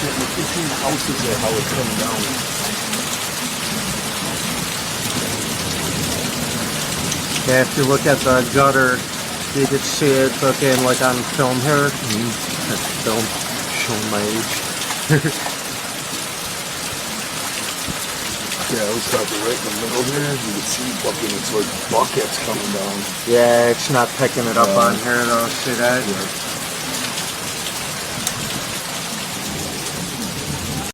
Between the houses there, how it's coming down. Yeah, if you look at the gutter, you could see it looking like on film here. That's film, showing my age. Yeah, it was probably right in the middle there. You can see fucking, it's like buckets coming down. Yeah, it's not picking it up on here though, see that? Yeah.